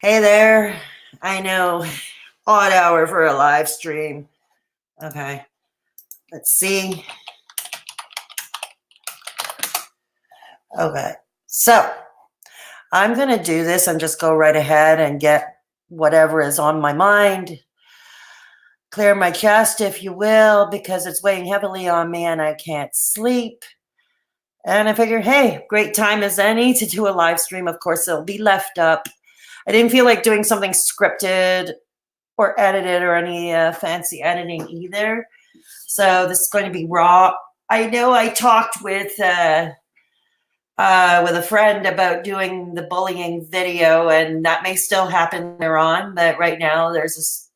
Hey there. I know, odd hour for a live stream. Okay, let's see. Okay, so I'm going to do this and just go right ahead and get whatever is on my mind, clear my chest, if you will, because it's weighing heavily on me and I can't sleep. And I figured, hey, great time as any to do a live stream. Of course, it'll be left up. I didn't feel like doing something scripted or edited or any fancy editing either. So this is going to be raw. I know I talked with a friend about doing the bullying video, and that may still happen later on. But right now, there's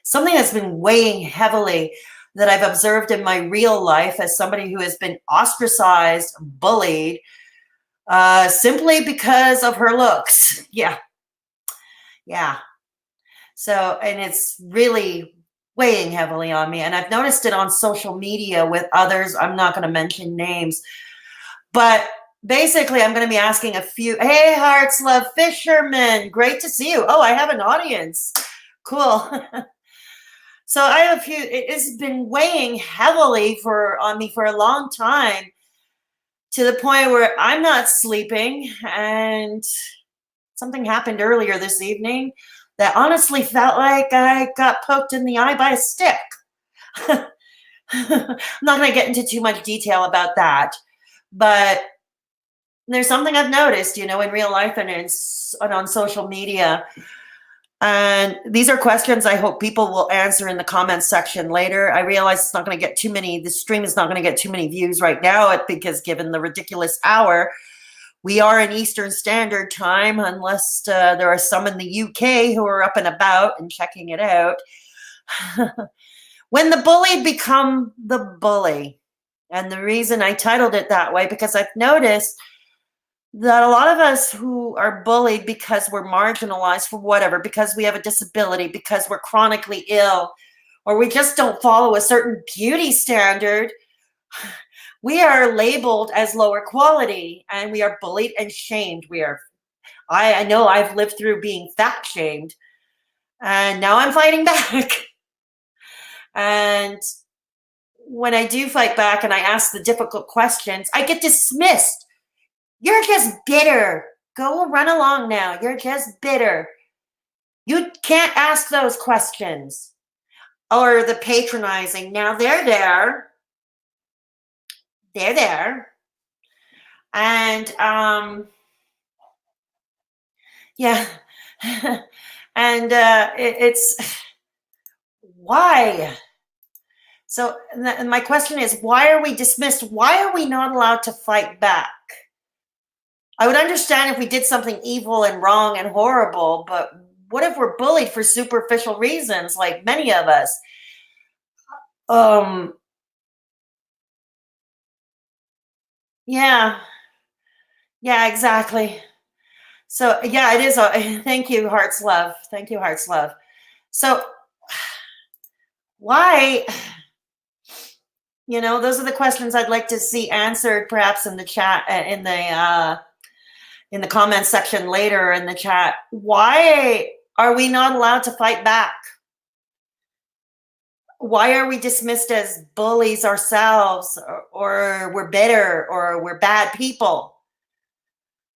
something that's been weighing heavily that I've observed in my real life as somebody who has been ostracized, bullied, simply because of her looks. Yeah. So, and it's really weighing heavily on me. And I've noticed it on social media with others. I'm not going to mention names, but basically I'm going to be asking a few. Hey, Hearts Love Fisherman. Great to see you. Oh, I have an audience. Cool. So I have a few. It's been weighing heavily on me for a long time, to the point where I'm not sleeping. And something happened earlier this evening that honestly felt like I got poked in the eye by a stick. I'm not going to get into too much detail about that, but there's something I've noticed, in real life and on social media. And these are questions I hope people will answer in the comments section later. I realize it's not going to get the stream is not going to get too many views right now because given the ridiculous hour, we are in Eastern Standard Time, unless there are some in the UK who are up and about and checking it out. When the bullied become the bully. And the reason I titled it that way, because I've noticed that a lot of us who are bullied because we're marginalized for whatever, because we have a disability, because we're chronically ill, or we just don't follow a certain beauty standard, we are labeled as lower quality, and we are bullied and shamed. I know I've lived through being fat shamed, and now I'm fighting back. And when I do fight back and I ask the difficult questions, I get dismissed. You're just bitter. Go run along now. You're just bitter. You can't ask those questions. Or the patronizing. Now they're there. They're there. And yeah. And it's why? So my question is, why are we dismissed? Why are we not allowed to fight back? I would understand if we did something evil and wrong and horrible, but what if we're bullied for superficial reasons, like many of us? Yeah, exactly. So yeah, it is. Thank you, Hearts Love. Thank you, Hearts Love. So why? Those are the questions I'd like to see answered, perhaps in the chat, in the comments section later in the chat. Why are we not allowed to fight back? Why are we dismissed as bullies ourselves, or we're bitter, or we're bad people?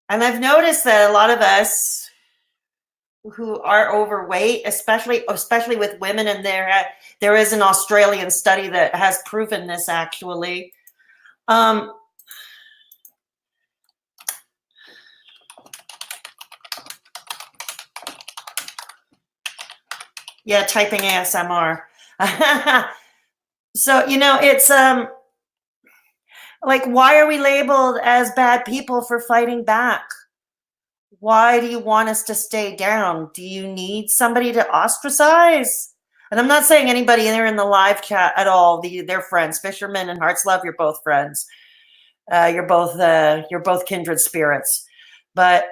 And I've noticed that a lot of us who are overweight, especially with women, and there is an Australian study that has proven this actually. Yeah, typing ASMR. So, it's like, why are we labeled as bad people for fighting back? Why do you want us to stay down? Do you need somebody to ostracize? And I'm not saying anybody there in the live chat at all. They're friends. Fisherman and Hearts Love, you're both friends. You're both kindred spirits. But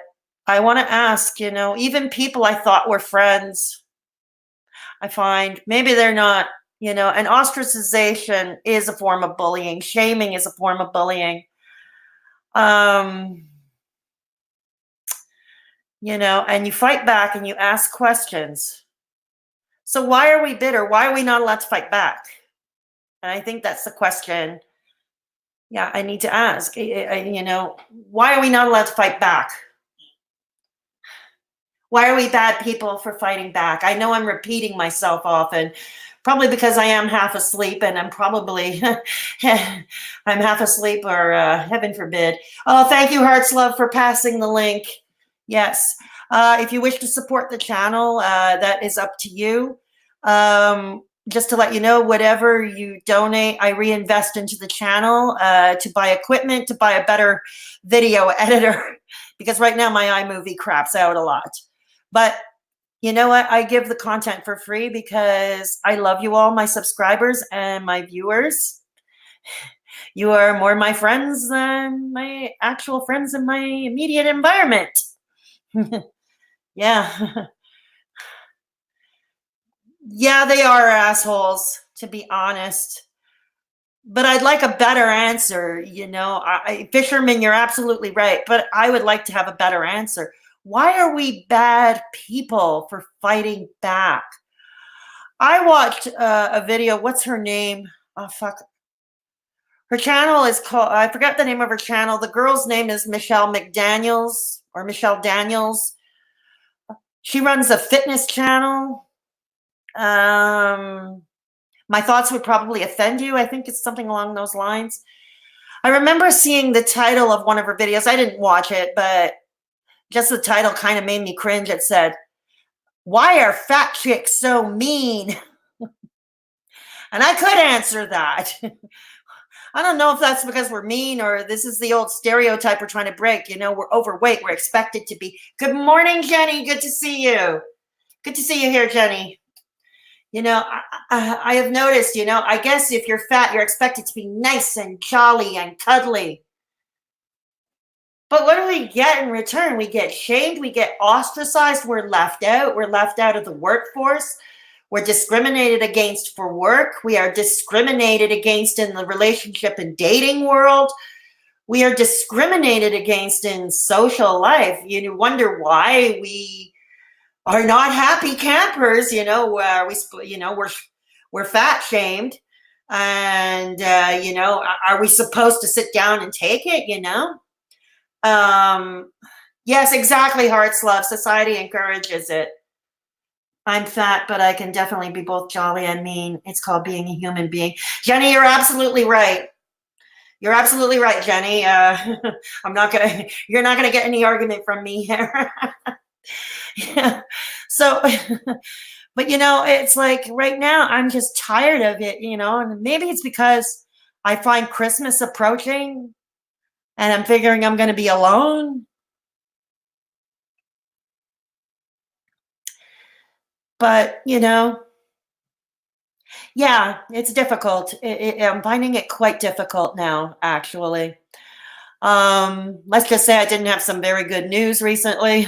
I want to ask, even people I thought were friends, I find maybe they're not, and ostracization is a form of bullying. Shaming is a form of bullying. and you fight back and you ask questions. So why are we bitter? Why are we not allowed to fight back? And I think that's the question. Yeah, I need to ask. Why are we not allowed to fight back? Why are we bad people for fighting back? I know I'm repeating myself often, probably because I am half asleep, and I'm probably I'm half asleep, or heaven forbid. Oh, thank you, Hearts Love, for passing the link. Yes. If you wish to support the channel, that is up to you. Just to let you know, whatever you donate, I reinvest into the channel to buy equipment, to buy a better video editor, because right now my iMovie craps out a lot. But you know what? I give the content for free because I love you all, my subscribers and my viewers. You are more my friends than my actual friends in my immediate environment. Yeah. Yeah, they are assholes, to be honest. But I'd like a better answer. Fisherman, you're absolutely right. But I would like to have a better answer. Why are we bad people for fighting back? I watched a video. What's her name? Oh, fuck. Her channel is called, I forgot the name of her channel. The girl's name is Michelle McDaniels, or Michelle Daniels. She runs a fitness channel. My thoughts would probably offend you. I think it's something along those lines. I remember seeing the title of one of her videos. I didn't watch it, but just the title kind of made me cringe. It said, "Why are fat chicks so mean?" And I could answer that. I don't know if that's because we're mean, or this is the old stereotype we're trying to break. We're overweight. We're expected to be. Good morning, Jenny. Good to see you. Good to see you here, Jenny. I have noticed, I guess if you're fat, you're expected to be nice and jolly and cuddly. But what do we get in return? We get shamed. We get ostracized. We're left out. We're left out of the workforce. We're discriminated against for work. We are discriminated against in the relationship and dating world. We are discriminated against in social life. You wonder why we are not happy campers. We're fat shamed, and are we supposed to sit down and take it? Yes, exactly. Hearts Love. Society encourages it. I'm fat, but I can definitely be both jolly and mean. It's called being a human being. Jenny, you're absolutely right. You're absolutely right, Jenny. You're not gonna get any argument from me here. Yeah. So, but it's like right now I'm just tired of it, and maybe it's because I find Christmas approaching and I'm figuring I'm going to be alone. But, yeah, it's difficult. I'm finding it quite difficult now, actually. Let's just say I didn't have some very good news recently.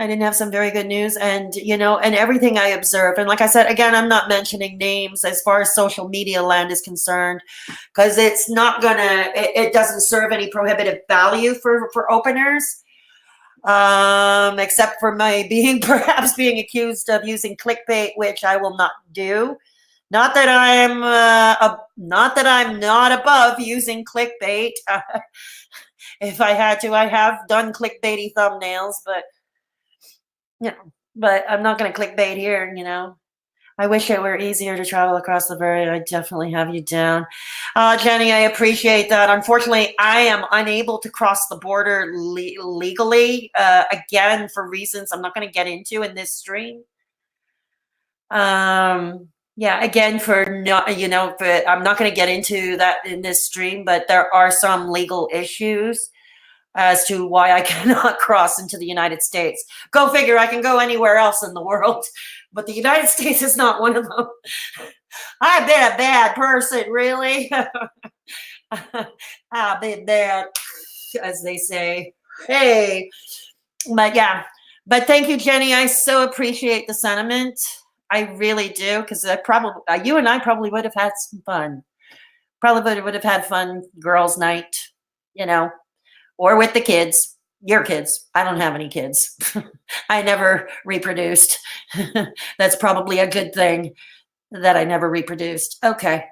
I didn't have some very good news, and and everything I observe, and like I said, again, I'm not mentioning names as far as social media land is concerned, because it's not gonna, it doesn't serve any prohibitive value for openers, except for my perhaps being accused of using clickbait, which I will not do. Not that I'm not above using clickbait. If I had to, I have done clickbaity thumbnails, but I'm not going to clickbait here. I wish it were easier to travel across the barrier. I definitely have you down. Jenny, I appreciate that. Unfortunately, I am unable to cross the border legally, again, for reasons I'm not going to get into in this stream. Yeah, again, for not, but I'm not going to get into that in this stream, but there are some legal issues as to why I cannot cross into the United States. Go figure, I can go anywhere else in the world, but the United States is not one of them. I've been a bad person, really. I've been bad, as they say. Hey, but yeah, but thank you, Jenny. I so appreciate the sentiment. I really do, because you and I probably would have had some fun. Probably would have had fun girls' night, or with the kids. Your kids. I don't have any kids. I never reproduced. That's probably a good thing that I never reproduced. Okay.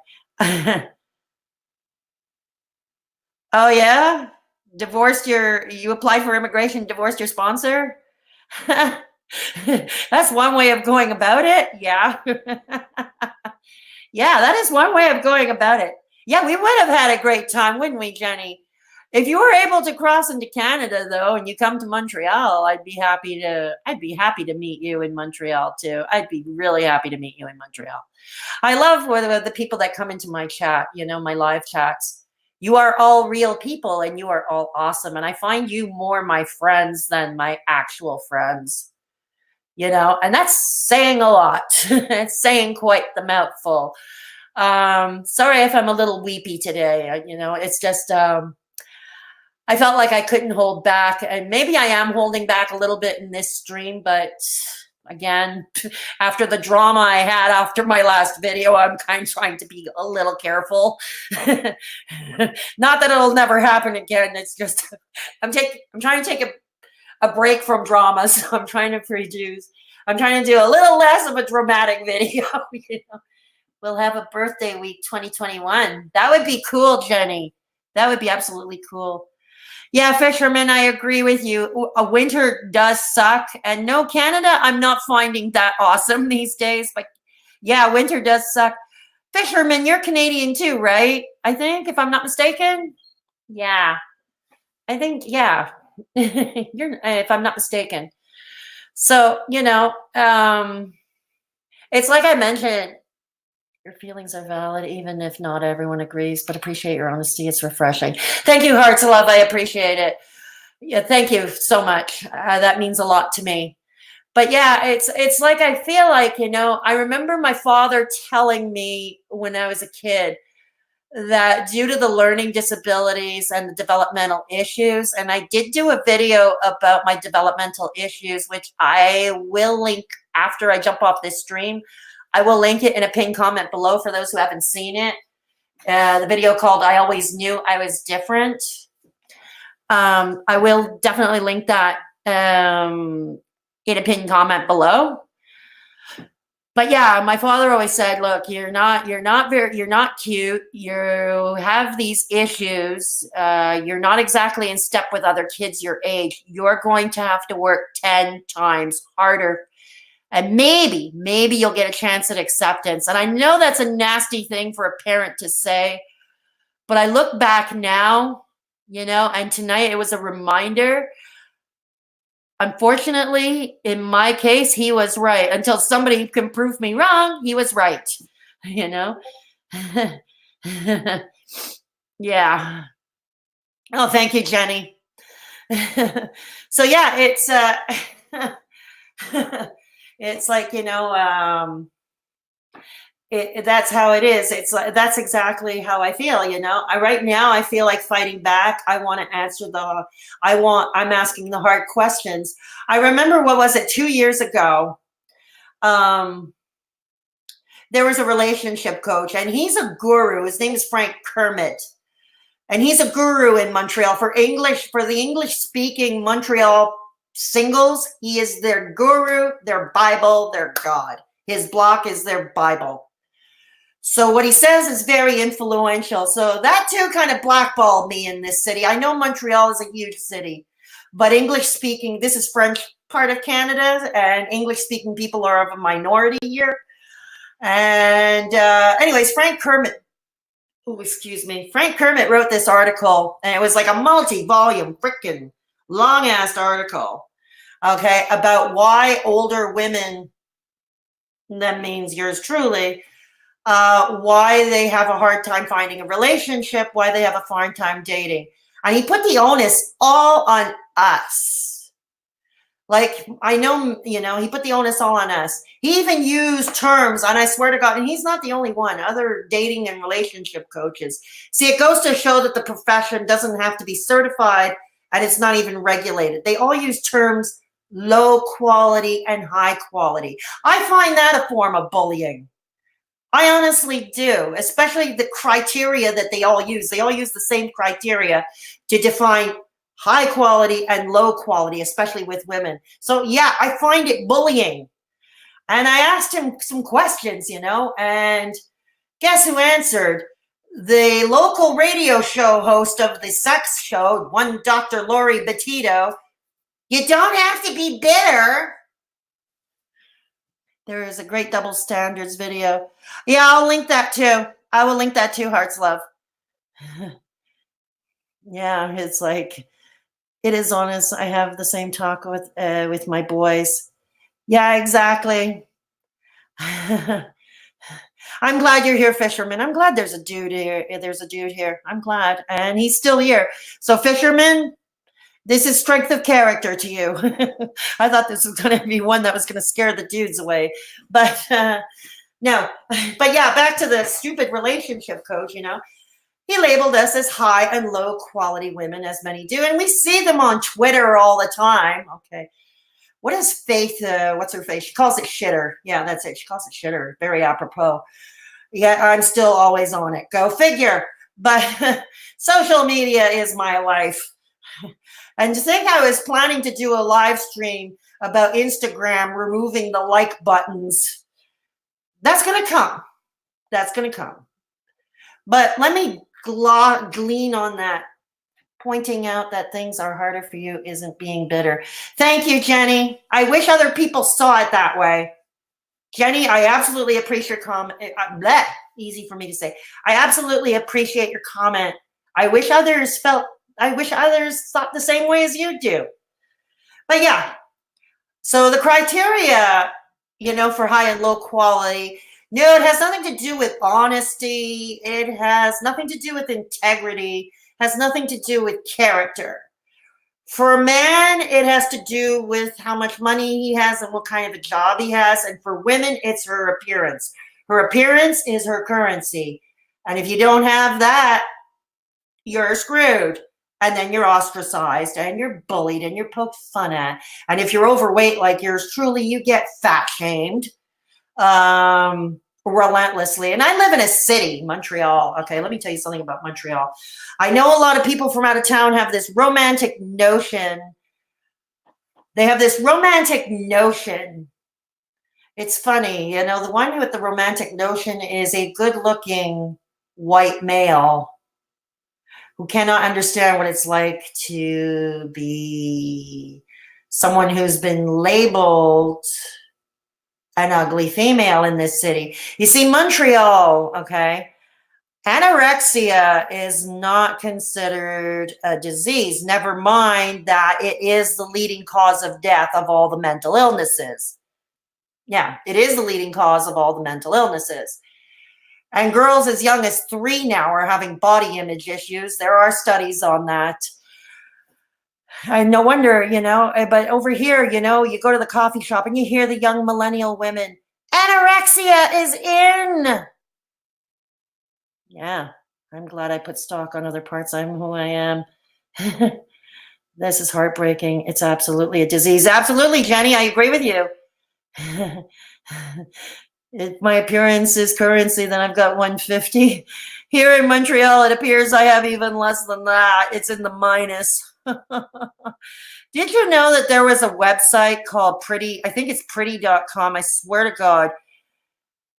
Oh yeah? You applied for immigration, divorced your sponsor? That's one way of going about it. Yeah. Yeah, that is one way of going about it. Yeah, we would have had a great time, wouldn't we, Jenny? If you were able to cross into Canada though, and you come to Montreal, I'd be happy to meet you in Montreal too. I'd be really happy to meet you in Montreal. I love the people that come into my chat, my live chats. You are all real people and you are all awesome. And I find you more my friends than my actual friends, and that's saying a lot. It's saying quite the mouthful. Sorry if I'm a little weepy today. It's just I felt like I couldn't hold back, and maybe I am holding back a little bit in this stream, but again, after the drama I had after my last video, I'm kind of trying to be a little careful. Not that it'll never happen again. It's just I'm trying to take a break from drama, so I'm trying to do a little less of a dramatic video. We'll have a birthday week 2021. That would be cool, Jenny. That would be absolutely cool. Yeah, Fisherman, I agree with you. A winter does suck. And no, Canada, I'm not finding that awesome these days. But yeah, winter does suck. Fisherman, you're Canadian too, right? I think, if I'm not mistaken. Yeah, I think, yeah. If I'm not mistaken. So, it's like I mentioned, your feelings are valid, even if not everyone agrees, but appreciate your honesty. It's refreshing. Thank you, Hearts of Love. I appreciate it. Yeah, thank you so much. That means a lot to me. But yeah, it's like I feel like, I remember my father telling me when I was a kid that due to the learning disabilities and the developmental issues, and I did do a video about my developmental issues, which I will link after I jump off this stream. I will link it in a pinned comment below for those who haven't seen it. The video called I Always Knew I Was Different. I will definitely link that in a pinned comment below. But yeah, my father always said, look, you're not cute. You have these issues. You're not exactly in step with other kids your age. You're going to have to work 10 times harder. And maybe you'll get a chance at acceptance. And I know that's a nasty thing for a parent to say, but I look back now, and tonight it was a reminder. Unfortunately, in my case, he was right. Until somebody can prove me wrong, he was right, Yeah. Oh, thank you, Jenny. So yeah, it's it's like, that's how it is. It's like, that's exactly how I feel. Right now I feel like fighting back. I want to answer I'm asking the hard questions. I remember, what was it, 2 years ago? There was a relationship coach, and he's a guru. His name is Frank Kermit. And he's a guru in Montreal for the English speaking Montreal singles. He is their guru, their Bible, their God. His block is their Bible. So what he says is very influential. So that too kind of blackballed me in this city. I know Montreal is a huge city, but English speaking, this is French part of Canada, and English speaking people are of a minority here. And anyways, Frank Kermit wrote this article, and it was like a multi-volume, freaking long-ass article, okay, about why older women, that means yours truly, why they have a hard time finding a relationship, why they have a hard time dating. And he put the onus all on us. Like, I know, he put the onus all on us. He even used terms, and I swear to God, and he's not the only one, other dating and relationship coaches. See, it goes to show that the profession doesn't have to be certified, and it's not even regulated. They all use terms low quality and high quality. I find that a form of bullying. I honestly do, especially the criteria that they all use. They all use the same criteria to define high quality and low quality, especially with women. So yeah, I find it bullying. And I asked him some questions, and guess who answered? The local radio show host of the sex show, one Dr. Lori Betito. You don't have to be bitter. There is a great double standards video. Yeah, I'll link that too. I will link that too, Hearts Love. Yeah, it's like, it is honest. I have the same talk with my boys. Yeah, exactly. I'm glad you're here, Fisherman. I'm glad there's a dude here. There's a dude here. I'm glad. And he's still here. So, Fisherman, this is strength of character to you. I thought this was going to be one that was going to scare the dudes away. But no. But yeah, back to the stupid relationship coach, He labeled us as high and low quality women, as many do. And we see them on Twitter all the time. Okay. What is Faith? What's her face? She calls it shitter. Yeah, that's it. She calls it shitter. Very apropos. Yeah, I'm still always on it. Go figure. But social media is my life. And to think I was planning to do a live stream about Instagram removing the like buttons. That's going to come. That's going to come. But let me glean on that. Pointing out that things are harder for you isn't being bitter. Thank you, Jenny. I wish other people saw it that way. Jenny, I absolutely appreciate your comment. Easy for me to say. I absolutely appreciate your comment. I wish others thought the same way as you do. But yeah, so the criteria, for high and low quality, no, it has nothing to do with honesty. It has nothing to do with integrity. Has nothing to do with character. For a man, it has to do with how much money he has and what kind of a job he has. And for women, it's her appearance. Her appearance is her currency. And if you don't have that, you're screwed. And then you're ostracized and you're bullied and you're poked fun at. And if you're overweight like yours truly, you get fat shamed. Relentlessly. And I live in a city, Montreal. Okay, let me tell you something about Montreal. I know a lot of people from out of town have this romantic notion. They have this romantic notion. It's funny, the one with the romantic notion is a good-looking white male who cannot understand what it's like to be someone who's been labeled an ugly female in this city. You see, Montreal, okay, anorexia is not considered a disease. Never mind that it is the leading cause of death of all the mental illnesses. Yeah, it is the leading cause of all the mental illnesses. And girls as young as 3 now are having body image issues. There are studies on that. And no wonder, but over here, you go to the coffee shop and you hear the young millennial women, anorexia is in. Yeah, I'm glad I put stock on other parts. I'm who I am. This is heartbreaking. It's absolutely a disease. Absolutely, Jenny, I agree with you. If my appearance is currency, then I've got 150. Here in Montreal, it appears I have even less than that. It's in the minus. Did you know that there was a website called Pretty? I think it's pretty.com. I swear to God.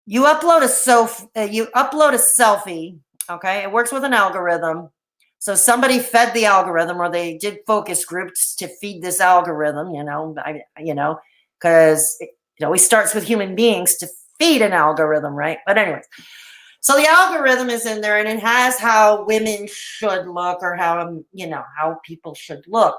You upload a selfie, okay? It works with an algorithm. So somebody fed the algorithm, or they did focus groups to feed this algorithm, because it always starts with human beings to feed an algorithm, right? But anyways, so the algorithm is in there, and it has how women should look, or how people should look.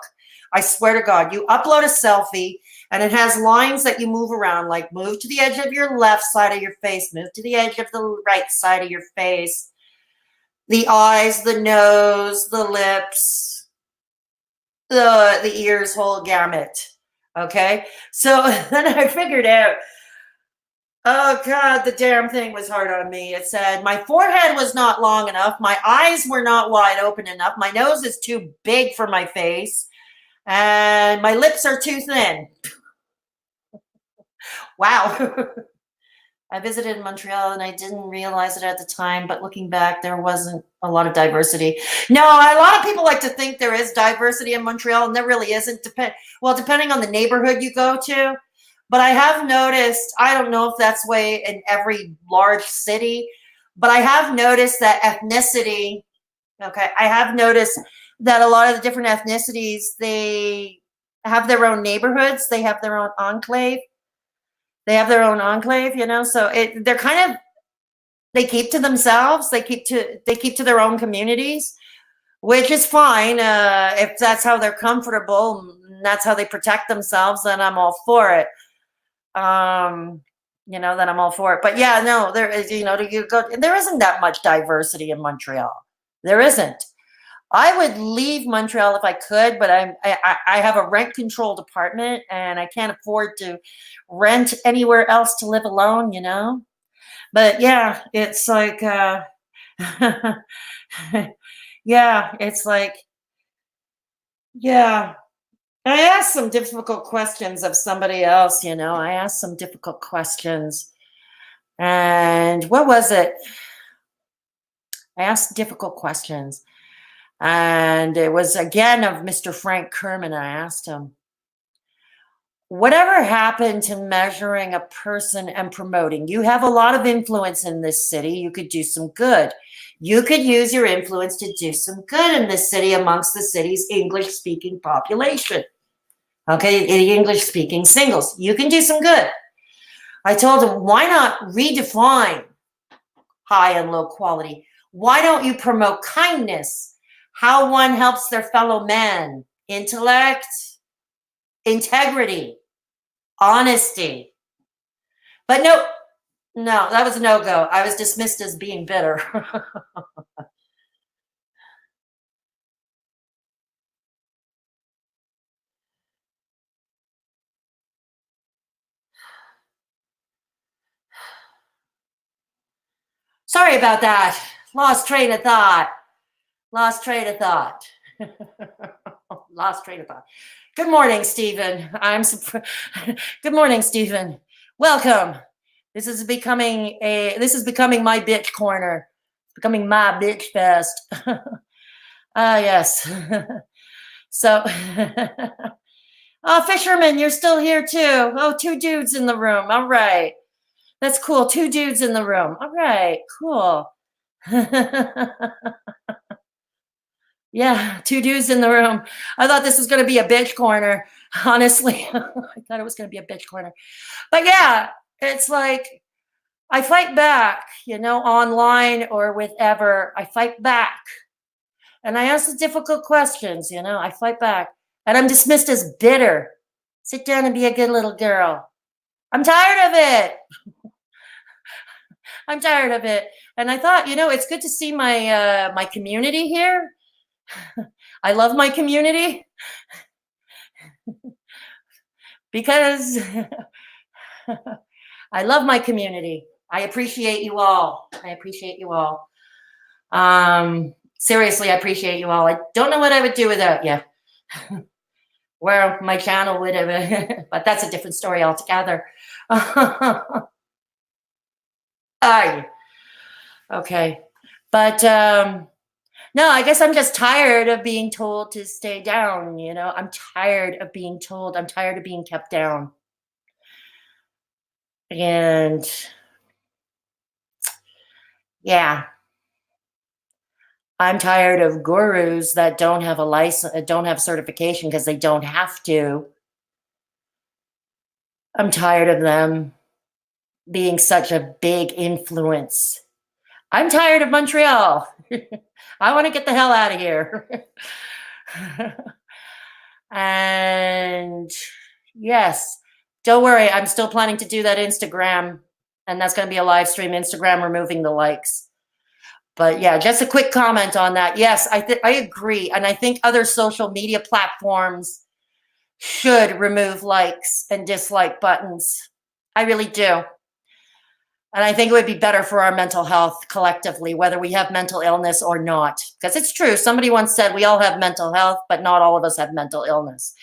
I swear to God, you upload a selfie, and it has lines that you move around, like move to the edge of your left side of your face, move to the edge of the right side of your face, the eyes, the nose, the lips, the ears, whole gamut. Okay, so then I figured out, oh God, the damn thing was hard on me. It said my forehead was not long enough, my eyes were not wide open enough, my nose is too big for my face, and my lips are too thin. Wow. I visited Montreal and I didn't realize it at the time, but looking back, there wasn't a lot of diversity. No, a lot of people like to think there is diversity in Montreal, and there really isn't. Well, depending on the neighborhood you go to. But I have noticed, I don't know if that's way in every large city, but I have noticed that ethnicity, okay, I have noticed that a lot of the different ethnicities, they have their own neighborhoods, they have their own enclave. They have their own enclave, so they're kind of, they keep to themselves, they keep to their own communities, which is fine. If that's how they're comfortable, and that's how they protect themselves, then I'm all for it. Then I'm all for it. But yeah, no, there is, there isn't that much diversity in Montreal. There isn't. I would leave Montreal if I could, but I have a rent controlled apartment and I can't afford to rent anywhere else to live alone. But yeah, it's like yeah, it's like, yeah. I asked some difficult questions of somebody else. I asked some difficult questions. And what was it? I asked difficult questions. And it was again of Mr. Frank Kerman. I asked him, whatever happened to measuring a person and promoting? You have a lot of influence in this city. You could do some good. You could use your influence to do some good in this city amongst the city's English-speaking population. Okay, the English-speaking singles. You can do some good. I told him, why not redefine high and low quality? Why don't you promote kindness? How one helps their fellow man, intellect, integrity, honesty. But no, that was a no-go. I was dismissed as being bitter. Sorry about that. Lost train of thought. Lost train of thought. Lost train of thought. Good morning, Stephen. Good morning, Stephen. Welcome. This is becoming my bitch corner. It's becoming my bitch fest. Yes. So, oh, Fisherman, you're still here too. Oh, two dudes in the room. All right. That's cool. Two dudes in the room. All right. Cool. Yeah, two dudes in the room. I thought this was going to be a bitch corner. Honestly, I thought it was going to be a bitch corner. But yeah, it's like I fight back, online or with ever. I fight back. And I ask the difficult questions, I fight back. And I'm dismissed as bitter. Sit down and be a good little girl. I'm tired of it. I'm tired of it. And I thought, it's good to see my community here. I love my community because I love my community. I appreciate you all. I appreciate you all. Seriously, I appreciate you all. I don't know what I would do without you. Where my channel would have, but that's a different story altogether. Okay. But no, I guess I'm just tired of being told to stay down. I'm tired of being told. I'm tired of being kept down. And yeah, I'm tired of gurus that don't have a license, don't have certification because they don't have to. I'm tired of them being such a big influence. I'm tired of Montreal. I want to get the hell out of here. And yes, don't worry. I'm still planning to do that Instagram, and that's going to be a live stream, Instagram removing the likes. But yeah, just a quick comment on that. Yes, I agree. And I think other social media platforms should remove likes and dislike buttons. I really do. And I think it would be better for our mental health collectively, whether we have mental illness or not. Because it's true. Somebody once said we all have mental health, but not all of us have mental illness.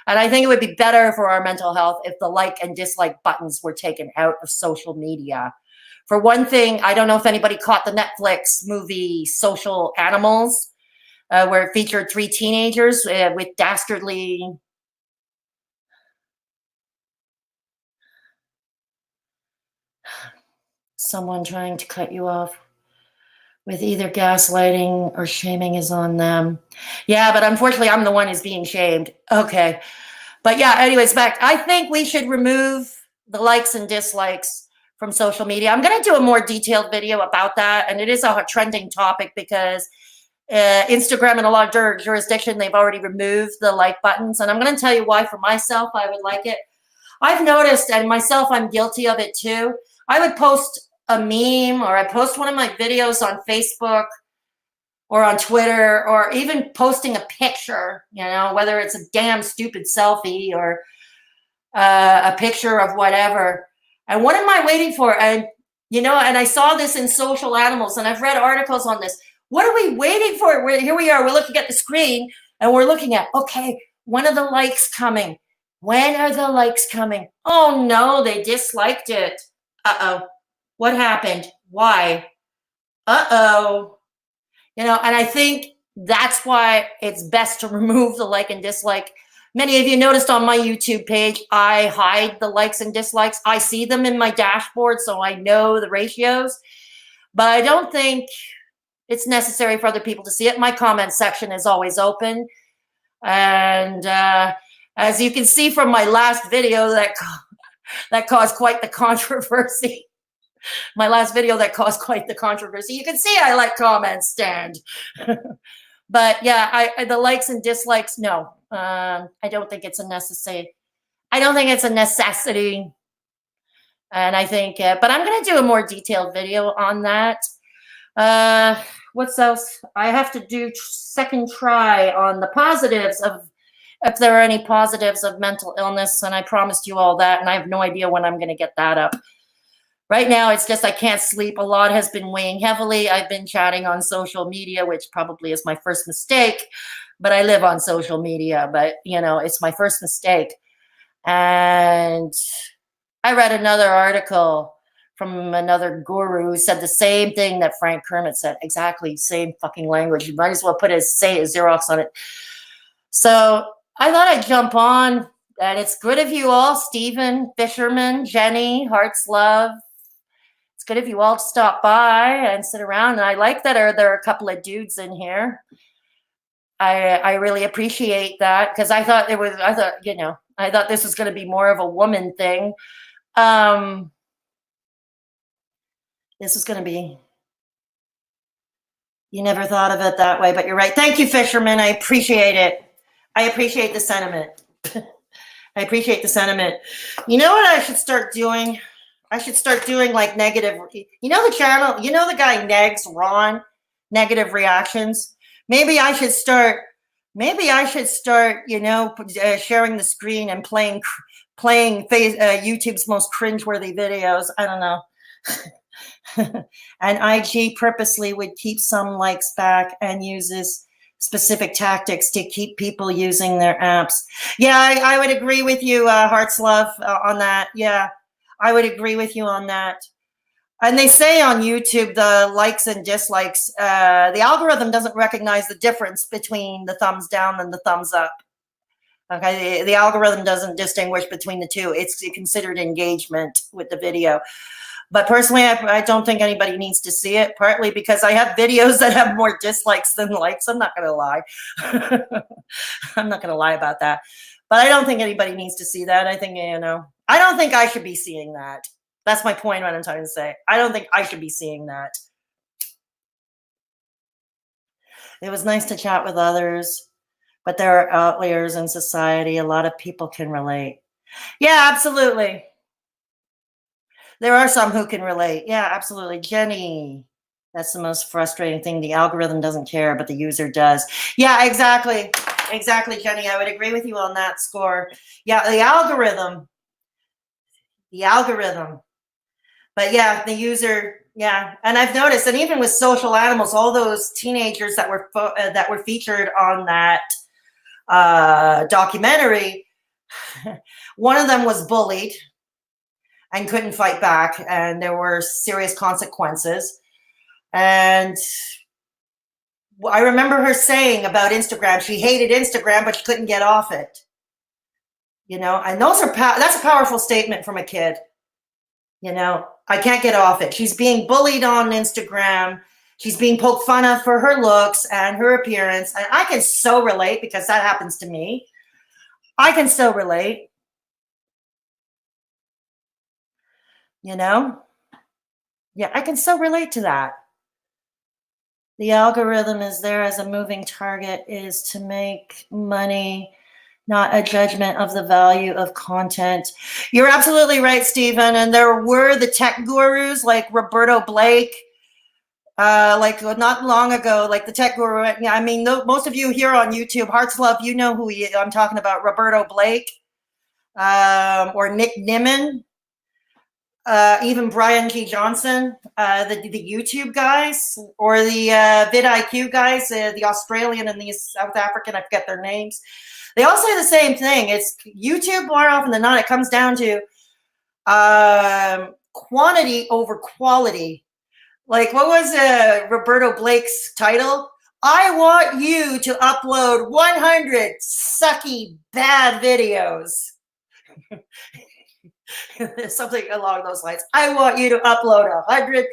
And I think it would be better for our mental health if the like and dislike buttons were taken out of social media. For one thing, I don't know if anybody caught the Netflix movie Social Animals, where it featured 3 teenagers with dastardly. Someone trying to cut you off with either gaslighting or shaming is on them. Yeah, but unfortunately, I'm the one who's being shamed. Okay. But yeah, anyways, back. I think we should remove the likes and dislikes from social media. I'm going to do a more detailed video about that. And it is a trending topic because Instagram in a lot of jurisdiction, they've already removed the like buttons. And I'm going to tell you why for myself, I would like it. I've noticed, and myself, I'm guilty of it too. I would post a meme or I post one of my videos on Facebook or on Twitter, or even posting a picture, you know, whether it's a damn stupid selfie or a picture of whatever. And what am I waiting for? And, you know, and I saw this in Social Animals, and I've read articles on this. What are we waiting for? Here we are, we're looking at the screen, and we're looking at, okay, when are the likes coming? When are the likes coming? Oh no, they disliked it. Uh-oh. What happened? Why? Uh-oh. You know, and I think that's why it's best to remove the like and dislike. Many of you noticed on my YouTube page, I hide the likes and dislikes. I see them in my dashboard, so I know the ratios. But I don't think it's necessary for other people to see it. My comment section is always open. And as you can see from my last video, that caused quite the controversy. My last video that caused quite the controversy. You can see I let comments stand. But yeah, the likes and dislikes, no. I don't think it's a necessity. I don't think it's a necessity. And I think, but I'm going to do a more detailed video on that. What's else? I have to do second try on the positives of, if there are any positives of mental illness. And I promised you all that. And I have no idea when I'm going to get that up. Right now, it's just I can't sleep. A lot has been weighing heavily. I've been chatting on social media, which probably is my first mistake, but I live on social media. But, you know, it's my first mistake. And I read another article from another guru who said the same thing that Frank Kermit said. Exactly, same fucking language. You might as well put his Xerox on it. So I thought I'd jump on. And it's good of you all, Stephen, Fisherman, Jenny, Hearts Love. It's good of you all to stop by and sit around. And I like that there are a couple of dudes in here. I really appreciate that because I thought this was going to be more of a woman thing. This is going to be, you never thought of it that way, but you're right. Thank you, Fisherman. I appreciate it. I appreciate the sentiment. I appreciate the sentiment. You know what I should start doing? I should start doing like negative, you know, the channel, you know, the guy Negs, Ron, negative reactions. Maybe I should start, you know, sharing the screen and playing YouTube's most cringeworthy videos. I don't know. And IG purposely would keep some likes back and uses specific tactics to keep people using their apps. Yeah, I would agree with you, Hearts Love, on that. Yeah. I would agree with you on that. And they say on YouTube, the likes and dislikes, the algorithm doesn't recognize the difference between the thumbs down and the thumbs up. Okay, the algorithm doesn't distinguish between the two. It's considered engagement with the video. But personally, I don't think anybody needs to see it, partly because I have videos that have more dislikes than likes. I'm not going to lie. I'm not going to lie about that. But I don't think anybody needs to see that. I think, you know, I don't think I should be seeing that. That's my point, what I'm trying to say. I don't think I should be seeing that. It was nice to chat with others, but there are outliers in society. A lot of people can relate. Yeah, absolutely. There are some who can relate. Yeah, absolutely. Jenny, that's the most frustrating thing. The algorithm doesn't care, but the user does. Yeah, exactly. Exactly, Jenny. I would agree with you on that score. Yeah, the algorithm. But yeah, the user, yeah. And I've noticed, and even with Social Animals, all those teenagers that were featured on that documentary, one of them was bullied. and couldn't fight back, and there were serious consequences. And I remember her saying about Instagram, she hated Instagram, but she couldn't get off it. And that's a powerful statement from a kid. I can't get off it. She's being bullied on Instagram. She's being poked fun of for her looks and her appearance. And I can so relate because that happens to me. I can so relate. Yeah, I can so relate to that. The algorithm is there as a moving target, is to make money, not a judgment of the value of content. You're absolutely right, Stephen. And there were the tech gurus like Roberto Blake, like not long ago, like the tech guru. I mean, most of you here on YouTube, Hearts Love, you know who I'm talking about, Roberto Blake, or Nick Nimmin, even Brian K. Johnson, the YouTube guys, or the vidIQ guys, the Australian and the South African, I forget their names. They all say the same thing. It's YouTube, more often than not, it comes down to quantity over quality. Like, what was Roberto Blake's title? I want you to upload 100 sucky, bad videos. Something along those lines. I want you to upload 100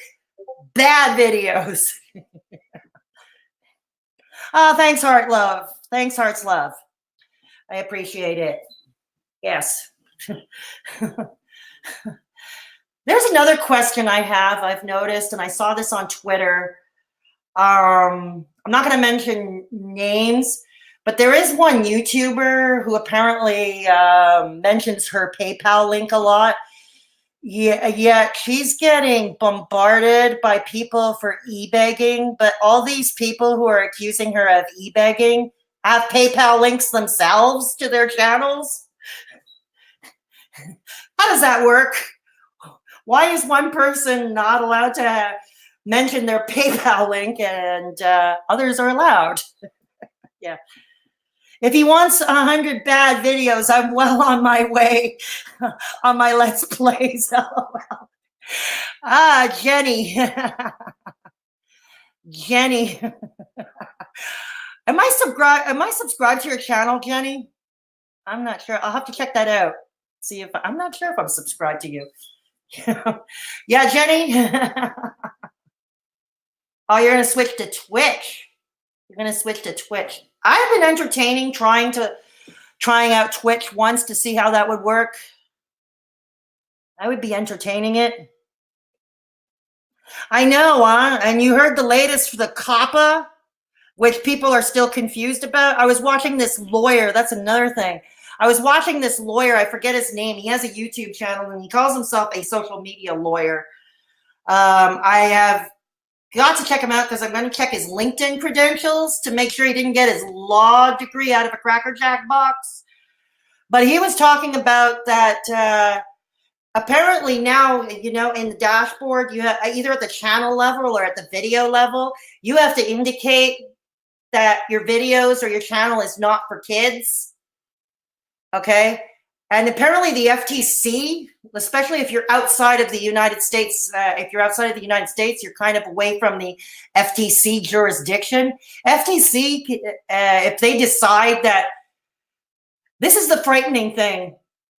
bad videos. Oh, thanks, Heart Love. Thanks, Hearts Love. I appreciate it. Yes. There's another question I've noticed, and I saw this on Twitter. I'm not going to mention names, but there is one YouTuber who apparently mentions her PayPal link a lot. Yeah, she's getting bombarded by people for e-begging, but all these people who are accusing her of e-begging have PayPal links themselves to their channels. How does that work? Why is one person not allowed to mention their PayPal link and others are allowed? Yeah. If he wants 100 bad videos, I'm well on my way on my Let's Plays. LOL. Jenny. Jenny. Am I subscribed to your channel, Jenny? I'm not sure. I'll have to check that out. See if I'm not sure if I'm subscribed to you. Yeah, Jenny. Oh, you're gonna switch to Twitch. You're gonna switch to Twitch. I've been entertaining trying out Twitch once to see how that would work. I would be entertaining it. I know, huh? And you heard the latest for the COPPA, which people are still confused about. I was watching this lawyer. That's another thing. I was watching this lawyer. I forget his name. He has a YouTube channel, and he calls himself a social media lawyer. I have got to check him out because I'm going to check his LinkedIn credentials to make sure he didn't get his law degree out of a Cracker Jack box. But he was talking about that apparently now, in the dashboard, you have either at the channel level or at the video level, you have to indicate that your videos or your channel is not for kids. Okay. And apparently the FTC, especially if you're outside of the United States, you're kind of away from the FTC jurisdiction. FTC, if they decide that, this is the frightening thing.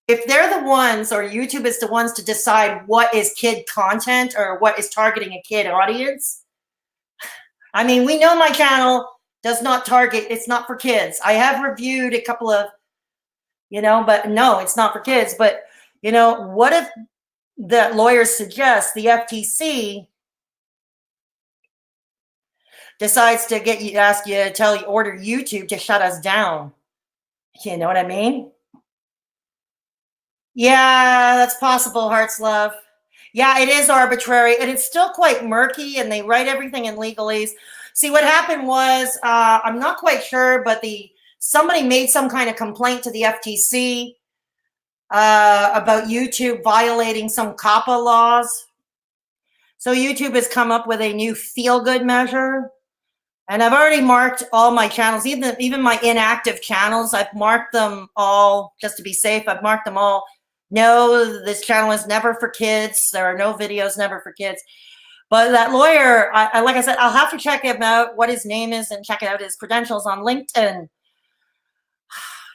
If they're the ones, or YouTube is the ones to decide what is kid content or what is targeting a kid audience. I mean, we know my channel does not target, it's not for kids. I have reviewed a couple of, but no, it's not for kids. But, what if the lawyers suggest the FTC decides to order YouTube to shut us down? You know what I mean? Yeah, that's possible, Hearts Love. Yeah, it is arbitrary, and it's still quite murky, and they write everything in legalese. See, what happened was, I'm not quite sure, but somebody made some kind of complaint to the FTC about YouTube violating some COPPA laws. So YouTube has come up with a new feel-good measure. And I've already marked all my channels, even my inactive channels. I've marked them all, just to be safe. I've marked them all no, this channel is never for kids. There are no videos never for kids. But that lawyer, like I said, I'll have to check him out, what his name is, and check out his credentials on LinkedIn.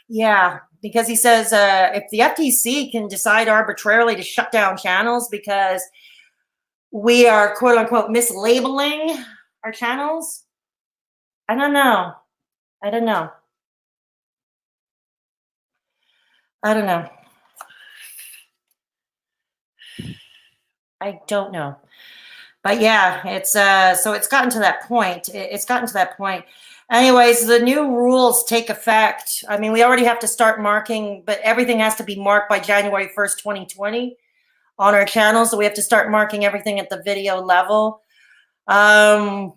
Yeah, because he says if the FTC can decide arbitrarily to shut down channels because we are quote unquote mislabeling our channels, I don't know. I don't know. I don't know. I don't know. But yeah, it's so it's gotten to that point. It's gotten to that point. Anyways, the new rules take effect. I mean, we already have to start marking, but everything has to be marked by January 1st, 2020 on our channel. So we have to start marking everything at the video level. IMHO,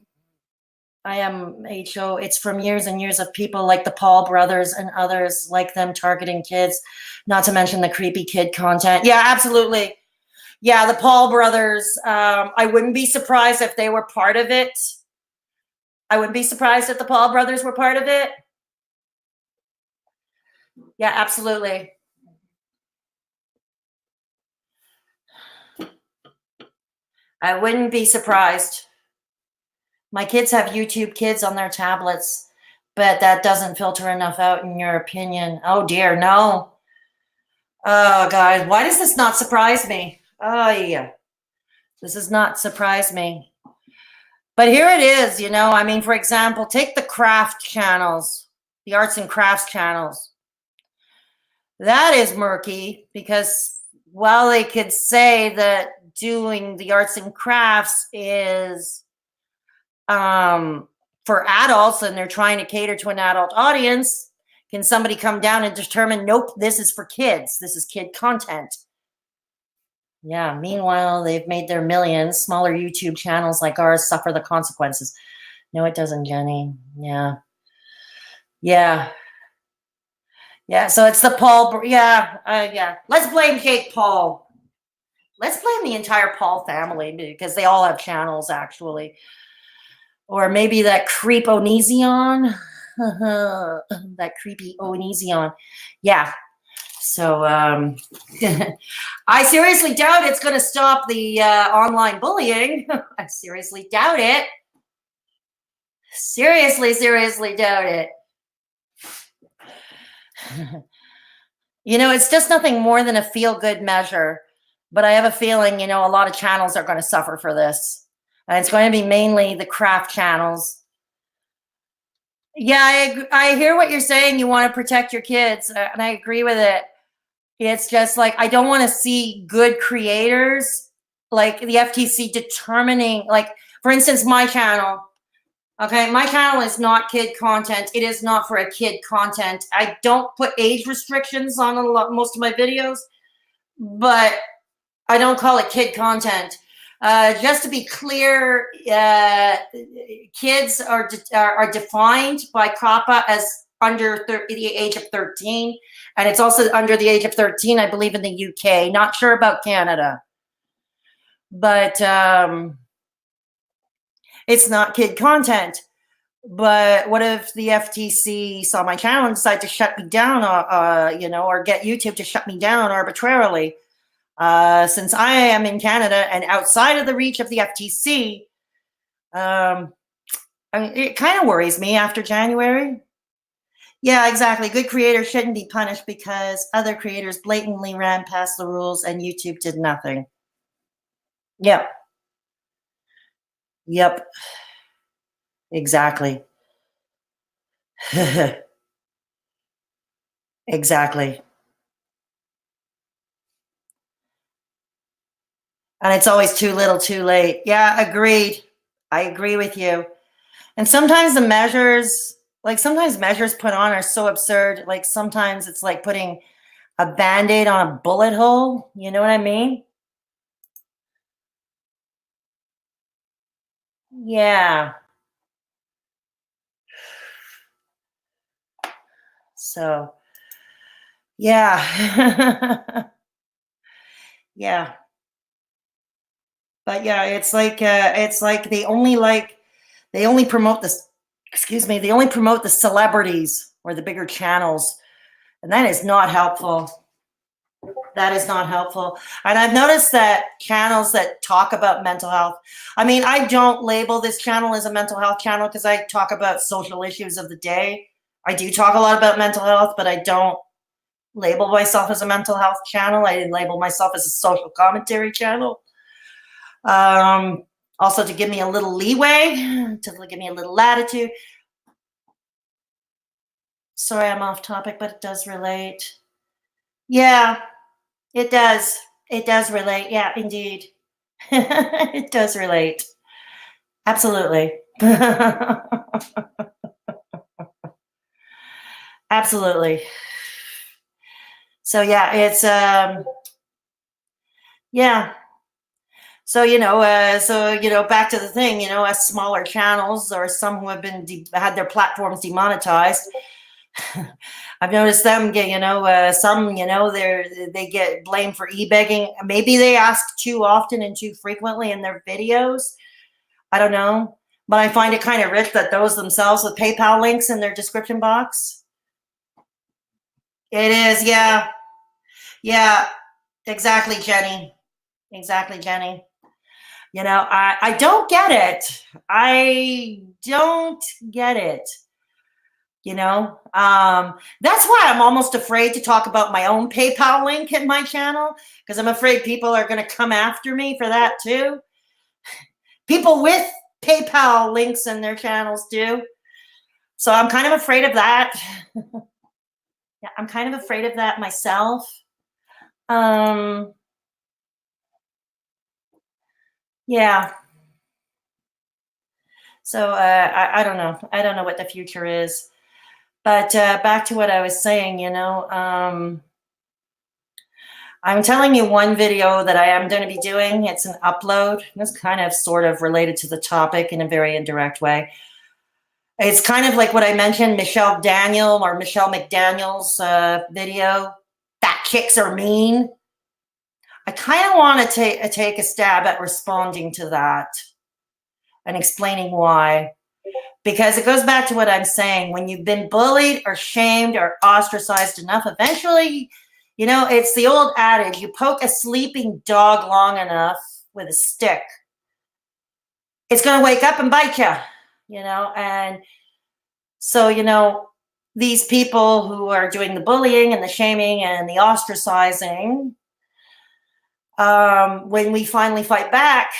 it's from years and years of people like the Paul brothers and others like them targeting kids, not to mention the creepy kid content. Yeah, absolutely. Yeah, the Paul brothers. I wouldn't be surprised if they were part of it. I wouldn't be surprised if the Paul brothers were part of it. Yeah, absolutely. I wouldn't be surprised. My kids have YouTube Kids on their tablets, but that doesn't filter enough out in your opinion. Oh dear, no. Oh God, why does this not surprise me? Oh yeah, this does not surprise me. But here it is, you know, I mean, for example, take the craft channels, the arts and crafts channels. That is murky because while they could say that doing the arts and crafts is for adults and they're trying to cater to an adult audience, can somebody come down and determine, nope, this is for kids, this is kid content? Yeah, meanwhile, they've made their millions. Smaller YouTube channels like ours suffer the consequences. No, it doesn't, Jenny. Yeah. Yeah. Yeah. So it's the Paul. Yeah. Yeah. Let's blame Jake Paul. Let's blame the entire Paul family because they all have channels, actually. Or maybe that creep Onision. That creepy Onision. Yeah. So I seriously doubt it's going to stop the online bullying. I seriously doubt it. Seriously doubt it. You know, it's just nothing more than a feel-good measure. But I have a feeling, you know, a lot of channels are going to suffer for this. And it's going to be mainly the craft channels. Yeah, I hear what you're saying. You want to protect your kids, and I agree with it. It's just like, I don't want to see good creators, like the FTC determining, like, for instance, my channel. Okay, my channel is not kid content. It is not for a kid content. I don't put age restrictions on most of my videos, but I don't call it kid content. Just to be clear, kids are defined by COPPA as under the age of 13. And it's also under the age of 13, I believe, in the UK. Not sure about Canada. But it's not kid content. But what if the FTC saw my channel and decided to shut me down, you know, or get YouTube to shut me down arbitrarily? Since I am in Canada and outside of the reach of the FTC, I mean, it kind of worries me after January. Yeah, exactly. Good creators shouldn't be punished because other creators blatantly ran past the rules and YouTube did nothing. Yep. Yep. Exactly. Exactly. And it's always too little, too late. Yeah, agreed. I agree with you. And sometimes the measures, like sometimes measures put on are so absurd. Like sometimes it's like putting a Band-Aid on a bullet hole. You know what I mean? Yeah. So, yeah. Yeah. But yeah, it's like they only promote this, excuse me, they only promote the celebrities or the bigger channels, and that is not helpful. That is not helpful. And I've noticed that channels that talk about mental health, I mean, I don't label this channel as a mental health channel because I talk about social issues of the day. I do talk a lot about mental health, but I don't label myself as a mental health channel. I label myself as a social commentary channel. Also to give me a little leeway, to give me a little latitude. Sorry, I'm off topic, but it does relate. Yeah, it does. It does relate. Yeah, indeed. It does relate. Absolutely. Absolutely. So yeah, it's yeah. So back to the thing, as smaller channels or some who have been had their platforms demonetized, I've noticed them get, some, they get blamed for e-begging. Maybe they ask too often and too frequently in their videos. I don't know. But I find it kind of rich that those themselves with PayPal links in their description box. It is, yeah. Yeah, exactly, Jenny. Exactly, Jenny. I don't get it. I don't get it. That's why I'm almost afraid to talk about my own PayPal link in my channel because I'm afraid people are going to come after me for that too. People with PayPal links in their channels do. So I'm kind of afraid of that. Yeah, I'm kind of afraid of that myself. Yeah. So I don't know. I don't know what the future is. But back to what I was saying, I'm telling you one video that I am going to be doing. It's an upload. It's kind of sort of related to the topic in a very indirect way. It's kind of like what I mentioned, Michelle McDaniel's video, Fat Chicks Are Mean. I kind of want to take a stab at responding to that and explaining why. Because it goes back to what I'm saying. When you've been bullied or shamed or ostracized enough, eventually, it's the old adage, you poke a sleeping dog long enough with a stick, it's going to wake up and bite you, and so, these people who are doing the bullying and the shaming and the ostracizing, when we finally fight back,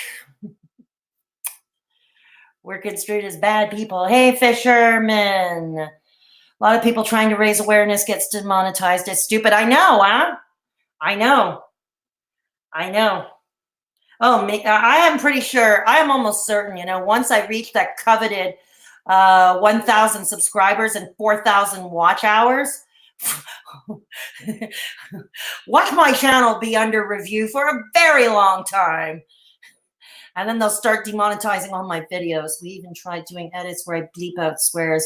we're construed as bad people. Hey, fishermen. A lot of people trying to raise awareness gets demonetized. It's stupid. I know, huh? I know. Oh, I am pretty sure. I am almost certain, once I reach that coveted 1,000 subscribers and 4,000 watch hours, watch my channel be under review for a very long time. And then they'll start demonetizing all my videos. We even tried doing edits where I bleep out swears.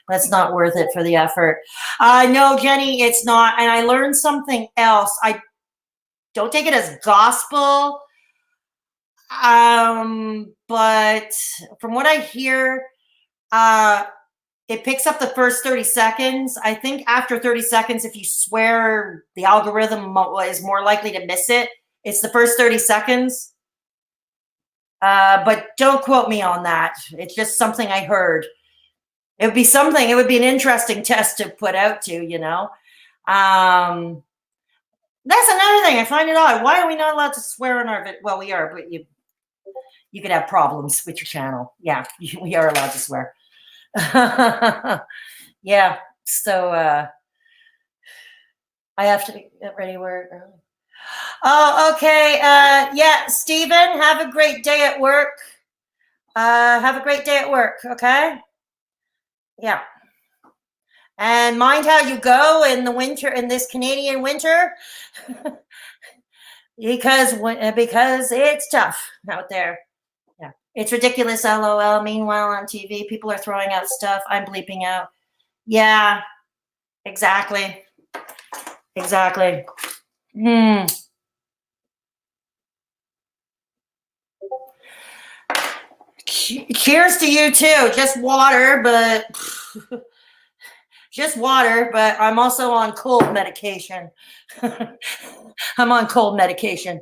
That's not worth it for the effort. No, Jenny, it's not. And I learned something else. I don't take it as gospel. But from what I hear, it picks up the first 30 seconds. I think after 30 seconds, if you swear, the algorithm is more likely to miss it. It's the first 30 seconds. But don't quote me on that. It's just something I heard. It would be an interesting test to put out to, That's another thing. I find it odd. Why are we not allowed to swear in our video? Well, we are, but you could have problems with your channel. Yeah, we are allowed to swear. Yeah. So I have to get ready work early. Oh, okay. Yeah, Stephen, have a great day at work. Have a great day at work, okay? Yeah. And mind how you go in the winter, in this Canadian winter, because it's tough out there. Yeah, it's ridiculous. LOL. Meanwhile, on TV, people are throwing out stuff. I'm bleeping out. Yeah, exactly. Exactly. Cheers to you too. Just water, but Just water, but I'm also on cold medication. I'm on cold medication.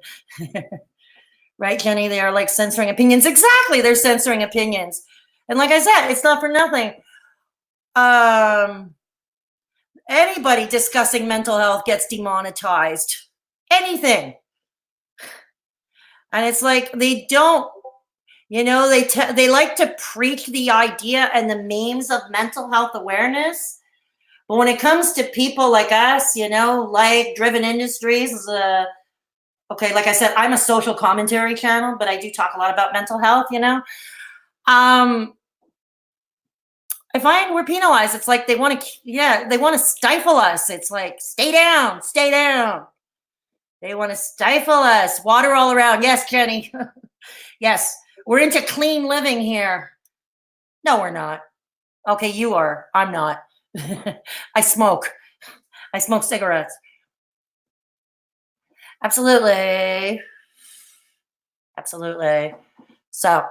Right, Jenny? They are like censoring opinions. Exactly. They're censoring opinions. And like I said, it's not for nothing. Anybody discussing mental health gets demonetized. Anything. And it's like they don't, they like to preach the idea and the memes of mental health awareness. But when it comes to people like us, like Driven Industries, okay, like I said, I'm a social commentary channel, but I do talk a lot about mental health, I find we're penalized. It's like they want to stifle us. It's like, stay down, stay down. They want to stifle us. Water all around. Yes, Jenny. Yes, we're into clean living here. No, we're not. Okay, you are. I'm not. I smoke. I smoke cigarettes. Absolutely. Absolutely. So,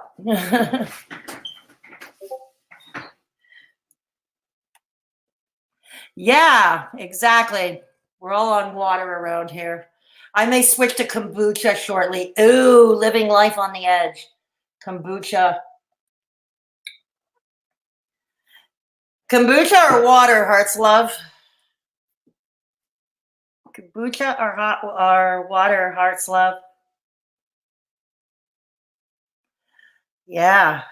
yeah, exactly. We're all on water around here. I may switch to kombucha shortly. Ooh, living life on the edge. Kombucha. Kombucha or water, hearts love? Kombucha or hot or water, hearts love? Yeah.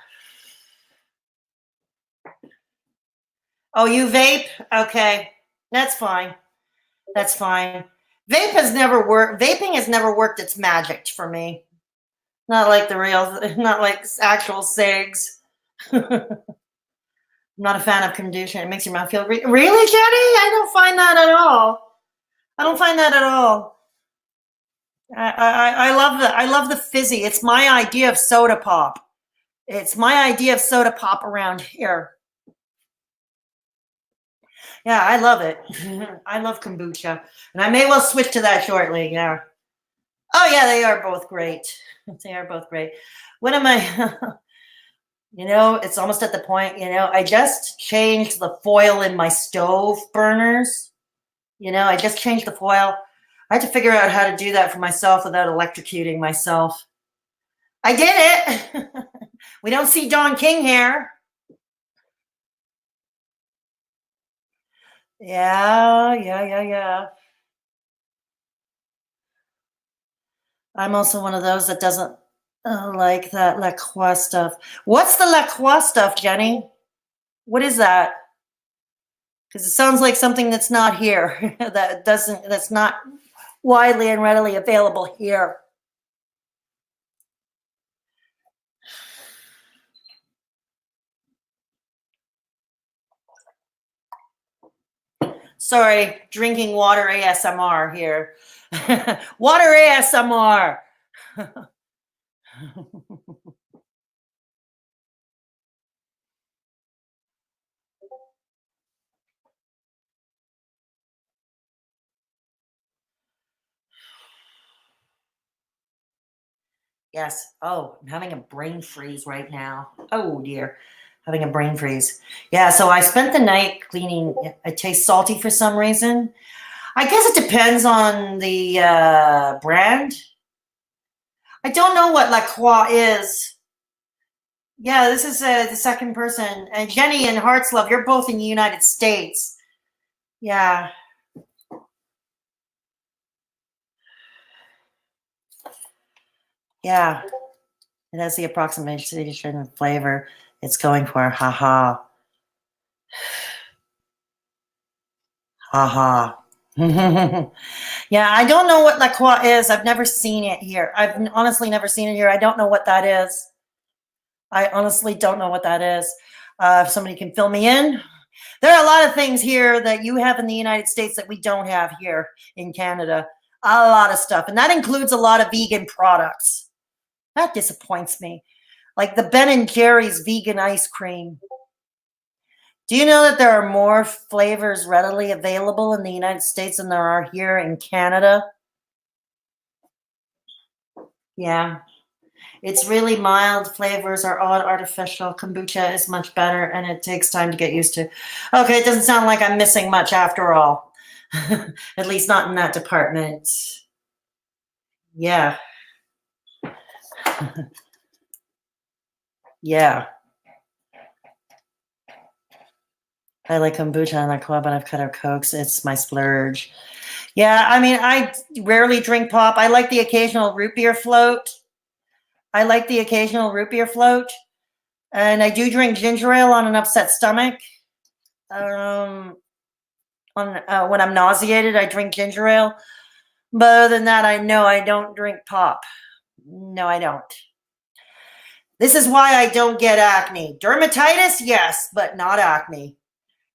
Oh, you vape? Okay. That's fine. That's fine. Vape has never worked. Vaping has never worked its magic for me. Not like the real, not like actual cigs. I'm not a fan of condition. It makes your mouth feel really, Jenny? I don't find that at all. I don't find that at all. I love the fizzy. It's my idea of soda pop. It's my idea of soda pop around here. Yeah, I love it. I love kombucha, and I may well switch to that shortly. Yeah. Oh yeah, they are both great. They are both great. What am I? It's almost at the point. I just changed the foil in my stove burners. I just changed the foil. I had to figure out how to do that for myself without electrocuting myself. I did it. We don't see Don King here. Yeah. I'm also one of those that doesn't like that La Croix stuff. What's the La Croix stuff, Jenny? What is that? Because it sounds like something that's not here. That's not widely and readily available here. Sorry, drinking water ASMR here. Water ASMR. Yes. Oh, I'm having a brain freeze right now. Oh dear. Having a brain freeze. Yeah, so I spent the night cleaning. It tastes salty for some reason. I guess it depends on the brand. I don't know what La Croix is. Yeah, this is the second person. Jenny and Heartslove, you're both in the United States. Yeah. Yeah. It has the approximation of flavor it's going for. Haha. Haha. Yeah, I don't know what La Croix is. I've never seen it here. I've honestly never seen it here. I don't know what that is. I honestly don't know what that is. If somebody can fill me in. There are a lot of things here that you have in the United States that we don't have here in Canada. A lot of stuff. And that includes a lot of vegan products. That disappoints me. Like the Ben and Jerry's vegan ice cream. Do you know that there are more flavors readily available in the United States than there are here in Canada? Yeah. It's really mild. Flavors are odd, artificial. Kombucha is much better, and it takes time to get used to. Okay, it doesn't sound like I'm missing much after all. At least not in that department. Yeah. Yeah. I like kombucha in the club, and I've cut out Cokes. It's my splurge. Yeah, I mean, I rarely drink pop. I like the occasional root beer float. I like the occasional root beer float. And I do drink ginger ale on an upset stomach. Um, when I'm nauseated, I drink ginger ale. But other than that, I know I don't drink pop. No, I don't. This is why I don't get acne. Dermatitis, yes, but not acne.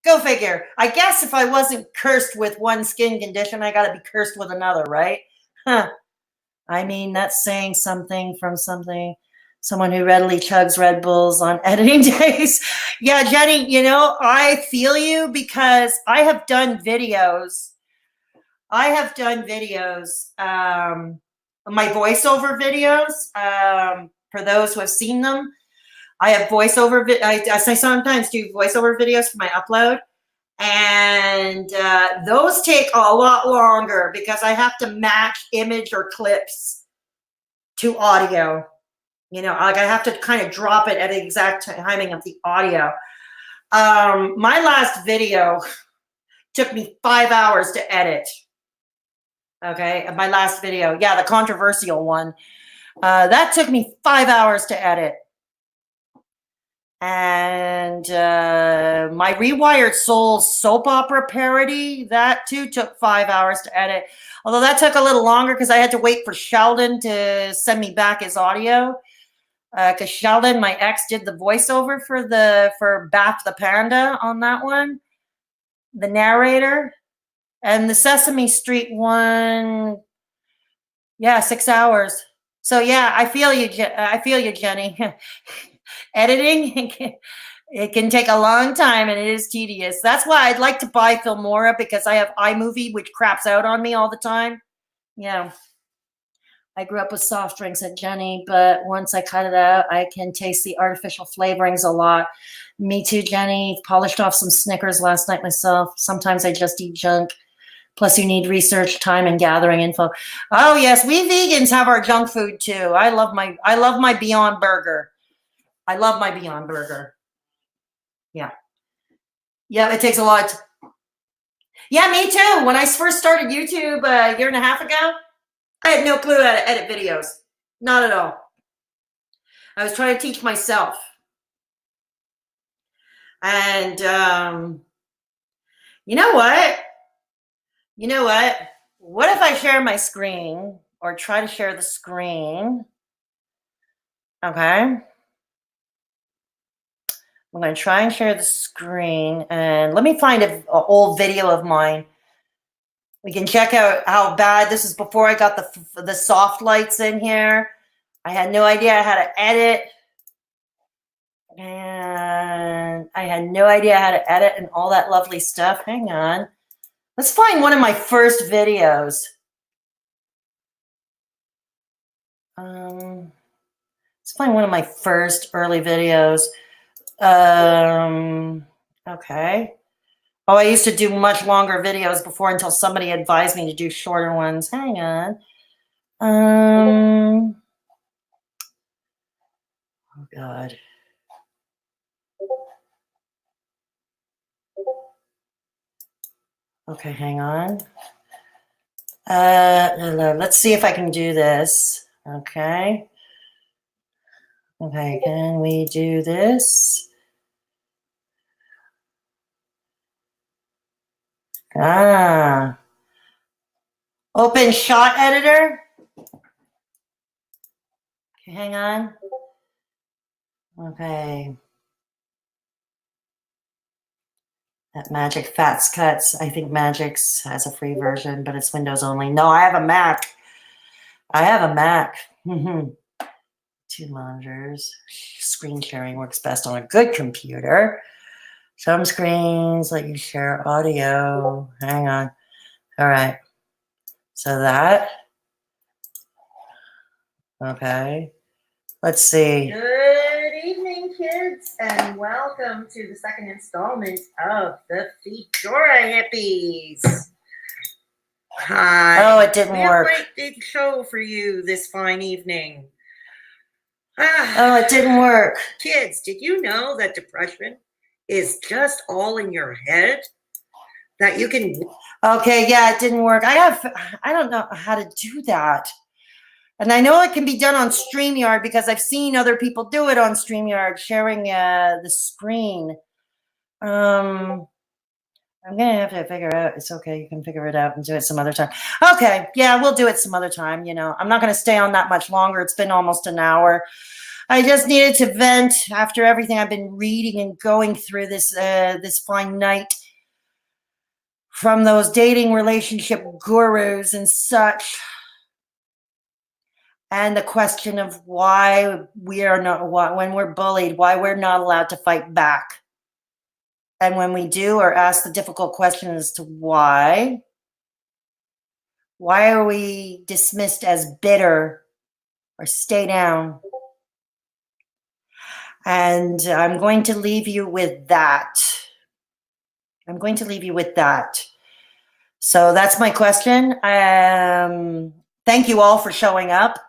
Go figure. I guess if I wasn't cursed with one skin condition, I got to be cursed with another, right? Huh. I mean, that's saying something from something. Someone who readily chugs Red Bulls on editing days. Yeah, Jenny, you know, I feel you because I have done videos. My voiceover videos, for those who have seen them. I have voiceover, I sometimes do voiceover videos for my upload. And those take a lot longer because I have to match image or clips to audio. You know, like I have to kind of drop it at the exact timing of the audio. My last video took me 5 hours to edit. Okay, my last video, yeah, the controversial one, that took me 5 hours to edit. And my Rewired Souls soap opera parody, that too took 5 hours to edit. Although that took a little longer because I had to wait for Sheldon to send me back his audio. Because Sheldon, my ex, did the voiceover for Bath the Panda on that one, the narrator. And the Sesame Street one, yeah, 6 hours. So yeah, I feel you, Jenny. Editing, it can take a long time and it is tedious. That's why I'd like to buy Filmora because I have iMovie, which craps out on me all the time. Yeah. I grew up with soft drinks at Jenny, but once I cut it out, I can taste the artificial flavorings a lot. Me too, Jenny. Polished off some Snickers last night myself. Sometimes I just eat junk. Plus, you need research, time, and gathering info. Oh yes, we vegans have our junk food too. I love my Beyond Burger. I love my Beyond Burger. Yeah, yeah, it takes a lot. Yeah, me too. When I first started YouTube a year and a half ago, I had no clue how to edit videos. Not at all. I was trying to teach myself. And you know what? You know what? What if I share my screen or try to share the screen? Okay. I'm going to try and share the screen. And let me find an old video of mine. We can check out how bad this is before I got the soft lights in here. I had no idea how to edit. And I had no idea how to edit and all that lovely stuff. Hang on. Let's find one of my first videos. Let's find one of my first early videos. Okay. Oh, I used to do much longer videos before until somebody advised me to do shorter ones. Hang on. Oh God. Okay, hang on. Let's see if I can do this. Okay. Okay, can we do this? Ah. Open shot editor. Okay, hang on. Okay. That Magic Fats Cuts. I think Magic's has a free version, but it's Windows only. No, I have a Mac. I have a Mac. 2 monitors. Screen sharing works best on a good computer. Some screens let you share audio. Hang on. All right. So that. Okay. Let's see. Good evening, kids, and welcome to the second installment of the Fedora Hippies. Hi. Oh, it didn't We have a work. great big show for you this fine evening. Oh, it didn't work. Kids, did you know that depression is just all in your head? That you can... Okay, yeah, it didn't work. I don't know how to do that. And I know it can be done on StreamYard because I've seen other people do it on StreamYard, sharing the screen. I'm gonna have to figure out. It's okay, you can figure it out and do it some other time. Okay, yeah, we'll do it some other time. You know, I'm not gonna stay on that much longer. It's been almost an hour. I just needed to vent after everything I've been reading and going through this fine night from those dating relationship gurus and such. And the question of why we are not, when we're bullied, why we're not allowed to fight back. And when we do, or ask the difficult question as to why are we dismissed as bitter or stay down? And I'm going to leave you with that. I'm going to leave you with that. So that's my question. Thank you all for showing up.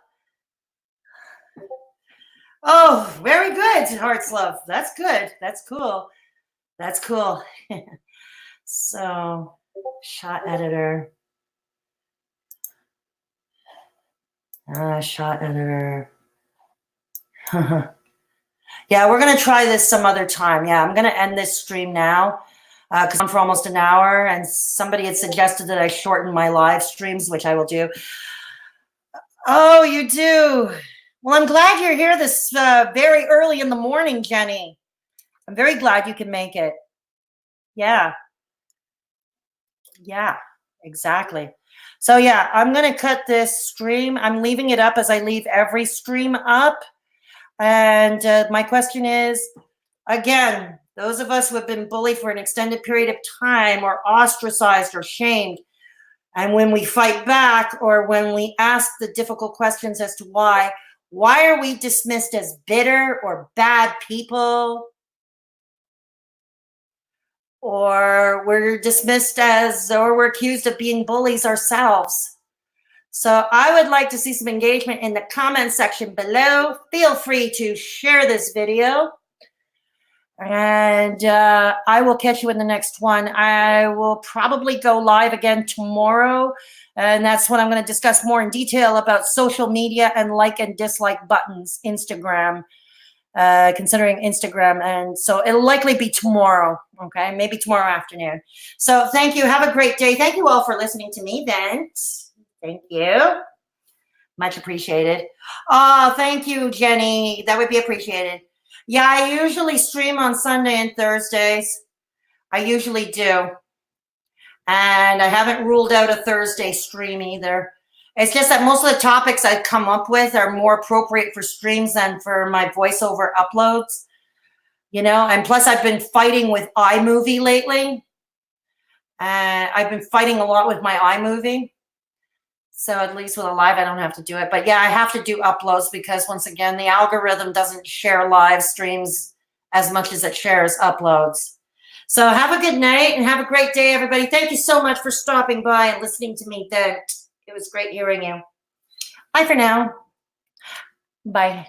Oh, very good, Hearts Love. That's good. That's cool. That's cool. So, shot editor. Shot editor. Yeah, we're going to try this some other time. Yeah, I'm going to end this stream now because I'm for almost an hour, and somebody had suggested that I shorten my live streams, which I will do. Oh, you do? Well, I'm glad you're here this very early in the morning, Jenny. I'm very glad you can make it. Yeah. Yeah, exactly. So yeah, I'm going to cut this stream. I'm leaving it up as I leave every stream up. And my question is, again, those of us who have been bullied for an extended period of time or ostracized or shamed, and when we fight back or when we ask the difficult questions as to why are we dismissed as bitter or bad people? Or we're dismissed as, or we're accused of being bullies ourselves. So I would like to see some engagement in the comment section below. Feel free to share this video. And I will catch you in the next one. I will probably go live again tomorrow. And that's when I'm going to discuss more in detail about social media and like and dislike buttons, Instagram. Considering Instagram, and so it'll likely be tomorrow, okay, maybe tomorrow afternoon. So thank you, have a great day. Thank you all for listening to me vent. Thank you, much appreciated. Oh, thank you, Jenny, that would be appreciated. Yeah, I usually stream on Sunday and Thursdays. I usually do, and I haven't ruled out a Thursday stream either. It's just that most of the topics I've come up with are more appropriate for streams than for my voiceover uploads, you know, and plus I've been fighting with iMovie lately. I've been fighting a lot with my iMovie. So at least with a live, I don't have to do it. But yeah, I have to do uploads because once again, the algorithm doesn't share live streams as much as it shares uploads. So have a good night and have a great day, everybody. Thank you so much for stopping by and listening to me. It was great hearing you. Bye for now. Bye.